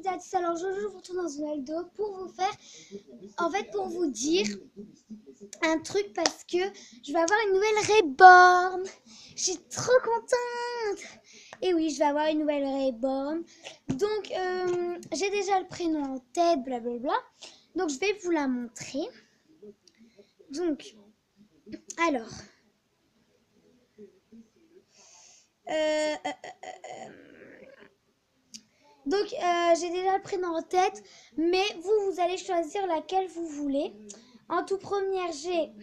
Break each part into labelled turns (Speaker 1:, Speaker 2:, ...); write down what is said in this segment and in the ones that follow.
Speaker 1: toutes et à tous. Alors, je vous retrouve dans une vidéo pour vous faire, en fait, pour vous dire un truc parce que je vais avoir une nouvelle Reborn. Je suis trop contente. Et oui, je vais avoir une nouvelle Reborn. Donc, j'ai déjà le prénom en tête, blablabla. Donc, je vais vous la montrer. Donc, alors... Donc, j'ai déjà le prénom en tête, mais vous allez choisir laquelle vous voulez. En tout premier, j'ai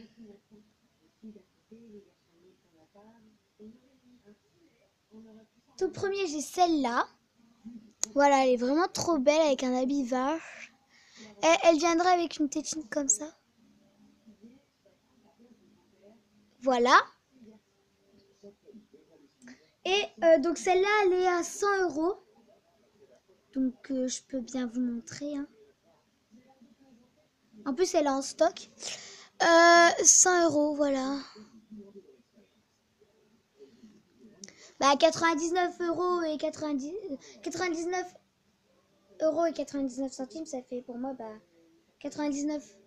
Speaker 1: celle-là. Voilà, elle est vraiment trop belle avec un habit vache. Elle viendra avec une tétine comme ça. Voilà. Et donc, celle-là, elle est à 100 €. Donc, je peux bien vous montrer. Hein. En plus, elle est en stock. 100 €, voilà. Bah, 99 € et 99 € et 99 centimes, ça fait pour moi 99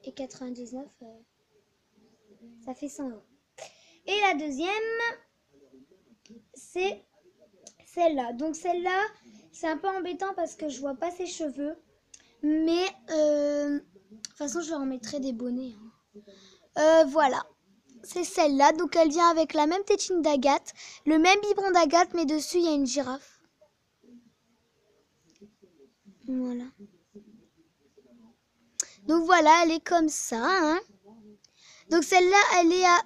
Speaker 1: et 99, ça fait 100 €. Et la deuxième, c'est celle-là. Donc celle-là, c'est un peu embêtant parce que je vois pas ses cheveux. Mais de toute façon, je leur mettrai des bonnets. Hein. Voilà. C'est celle-là. Donc elle vient avec la même tétine d'Agathe, le même biberon d'Agathe, mais dessus, il y a une girafe. Voilà. Donc voilà, elle est comme ça. Hein. Donc celle-là, elle est à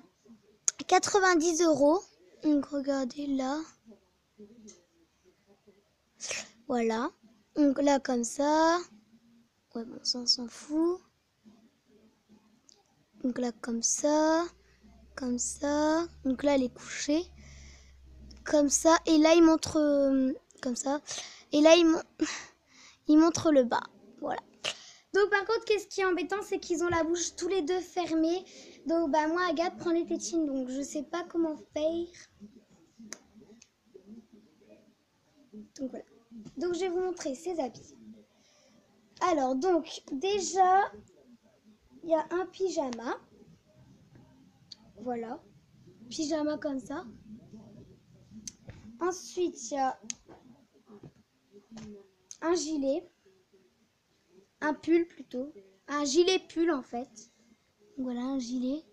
Speaker 1: 90 €. Donc regardez là. Voilà. Donc là, comme ça. Ouais, bon, ça, on s'en fout. Donc là, comme ça. Comme ça. Donc là, elle est couchée. Comme ça. Et là, il montre... comme ça. Et là, il montre le bas. Voilà. Donc par contre, qu'est-ce qui est embêtant, c'est qu'ils ont la bouche tous les deux fermée. Donc moi, Agathe prend les tétines. Donc je sais pas comment faire. Donc voilà. Donc je vais vous montrer ses habits. Alors donc, déjà... il y a un pyjama. Voilà. Pyjama comme ça. Ensuite, il y a un gilet. Un pull plutôt. Un gilet pull en fait. Voilà, un gilet.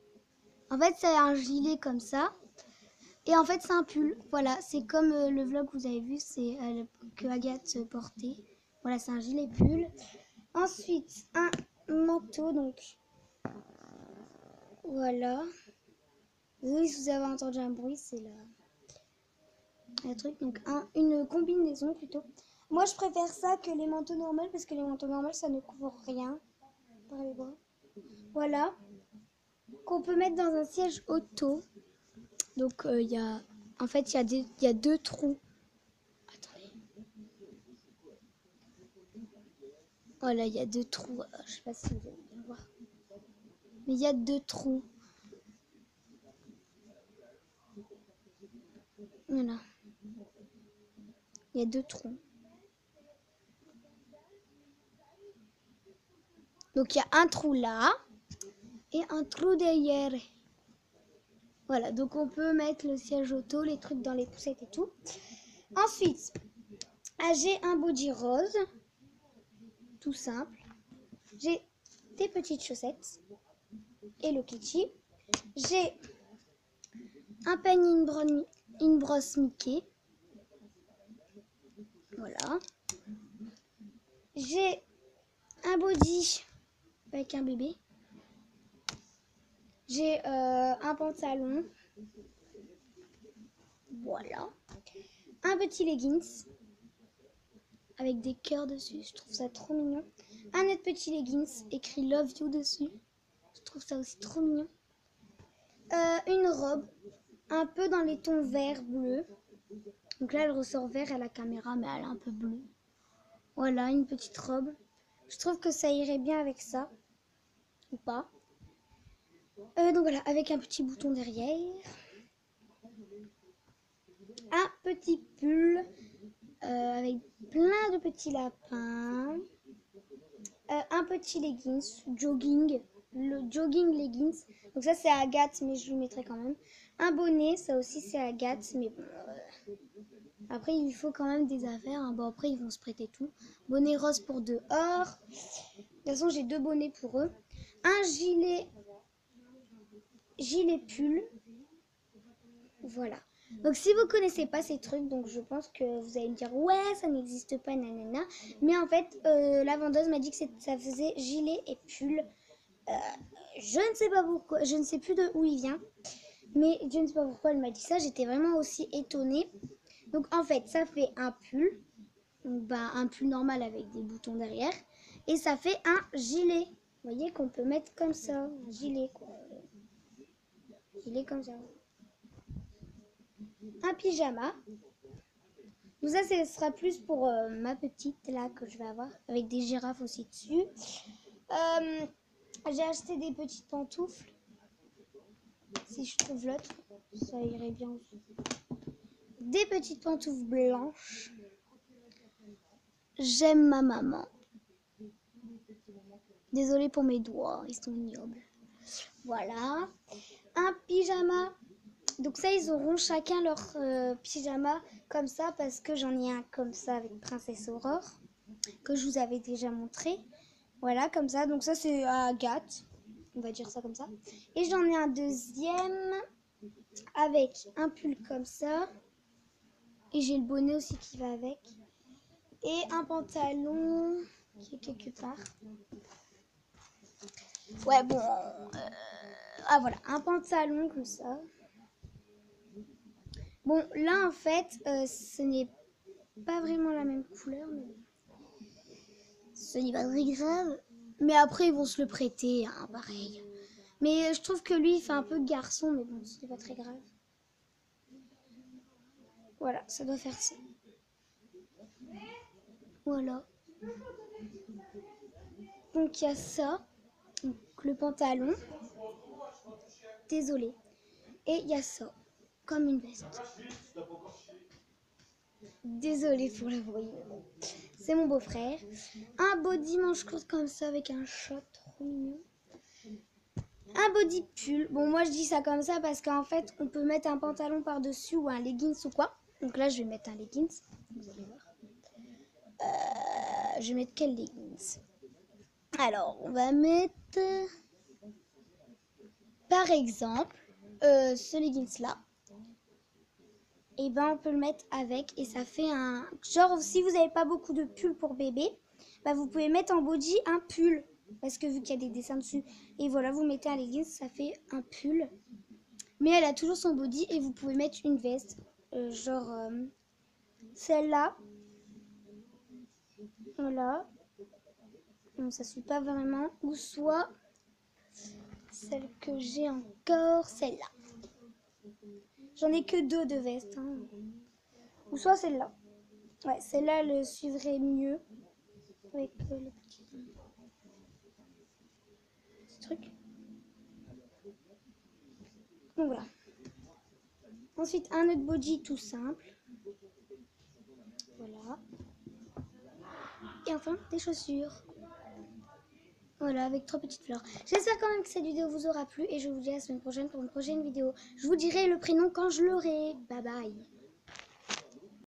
Speaker 1: En fait, c'est un gilet comme ça. Et en fait, c'est un pull. Voilà, c'est comme le vlog que vous avez vu, c'est que Agathe portait. Voilà, c'est un gilet pull. Ensuite, un manteau. Donc, voilà. Oui, si vous avez entendu un bruit, c'est le truc. Donc, une combinaison plutôt. Moi, je préfère ça que les manteaux normaux parce que les manteaux normaux, ça ne couvre rien par les bras. Voilà. Qu'on peut mettre dans un siège auto. Donc, il y a... En fait, il y a deux trous. Attendez. Voilà, il y a deux trous. Je sais pas si vous allez bien voir. Mais il y a deux trous. Voilà. Il y a deux trous. Donc, il y a un trou là et un trou derrière. Voilà, donc on peut mettre le siège auto, les trucs dans les poussettes et tout. Ensuite, j'ai un body rose, tout simple. J'ai des petites chaussettes, Hello Kitty. J'ai un panier, une brosse Mickey. Voilà. J'ai un body avec un bébé. J'ai un pantalon. Voilà. Un petit leggings avec des cœurs dessus. Je trouve ça trop mignon. Un autre petit leggings écrit Love You dessus. Je trouve ça aussi trop mignon. Une robe un peu dans les tons vert bleu. Donc là, elle ressort vert à la caméra, mais elle est un peu bleue. Voilà, une petite robe. Je trouve que ça irait bien avec ça. Ou pas. Donc voilà, avec un petit bouton derrière. Un petit pull avec plein de petits lapins. Un petit leggings, jogging, le jogging leggings. Donc ça c'est Agathe, mais je le mettrai quand même. Un bonnet, ça aussi c'est Agathe, mais bon. Après il faut quand même des affaires. Hein. Bon après ils vont se prêter tout. Bonnet rose pour dehors. De toute façon j'ai 2 bonnets pour eux. Un gilet pull. Voilà. Donc si vous connaissez pas ces trucs, donc je pense que vous allez me dire ouais ça n'existe pas nanana, mais en fait la vendeuse m'a dit que ça faisait gilet et pull. Je ne sais pas pourquoi, je ne sais plus de où il vient, mais je ne sais pas pourquoi elle m'a dit ça. J'étais vraiment aussi étonnée. Donc en fait ça fait un pull, donc, bah, un pull normal avec des boutons derrière, et ça fait un gilet. Vous voyez qu'on peut mettre comme ça, un gilet quoi. Gilet comme ça. Un pyjama. Donc ça, ce sera plus pour ma petite là que je vais avoir, avec des girafes aussi dessus. J'ai acheté des petites pantoufles. Si je trouve l'autre, ça irait bien aussi. Des petites pantoufles blanches. J'aime ma maman. Désolée pour mes doigts, ils sont ignobles. Voilà. Un pyjama. Donc ça, ils auront chacun leur pyjama comme ça, parce que j'en ai un comme ça avec Princesse Aurore, que je vous avais déjà montré. Voilà, comme ça. Donc ça, c'est à Agathe. On va dire ça comme ça. Et j'en ai un deuxième avec un pull comme ça. Et j'ai le bonnet aussi qui va avec. Et un pantalon qui est quelque part. Ouais, bon. Ah, voilà. Un pantalon comme ça. Bon, là, en fait, ce n'est pas vraiment la même couleur. Mais ce n'est pas très grave. Mais après, ils vont se le prêter, hein, pareil. Mais je trouve que lui, il fait un peu garçon, mais bon, ce n'est pas très grave. Voilà, ça doit faire ça. Voilà. Donc, il y a ça. Donc, le pantalon. Désolée. Et il y a ça. Comme une veste. Désolée pour le bruit. C'est mon beau-frère. Un body manche courte comme ça avec un short. Trop mignon. Un body pull. Bon, moi, je dis ça comme ça parce qu'en fait, on peut mettre un pantalon par-dessus ou un leggings ou quoi. Donc là, je vais mettre un leggings. Vous allez voir. Je vais mettre quel leggings? Alors, on va mettre... Par exemple, ce leggings-là. Et ben, on peut le mettre avec et ça fait un... Genre, si vous n'avez pas beaucoup de pull pour bébé, bah, vous pouvez mettre en body un pull. Parce que vu qu'il y a des dessins dessus. Et voilà, vous mettez un leggings, ça fait un pull. Mais elle a toujours son body et vous pouvez mettre une veste. Genre celle-là. Voilà. Donc ça suit pas vraiment. Ou soit celle que j'ai encore, celle-là. J'en ai que 2 de vestes. Hein. Ou soit celle-là. Ouais, celle-là, elle suivrait mieux. Avec le petit truc. Donc voilà. Ensuite, un autre body tout simple. Voilà. Et enfin, des chaussures. Voilà, avec 3 petites fleurs. J'espère quand même que cette vidéo vous aura plu et je vous dis à la semaine prochaine pour une prochaine vidéo. Je vous dirai le prénom quand je l'aurai. Bye bye.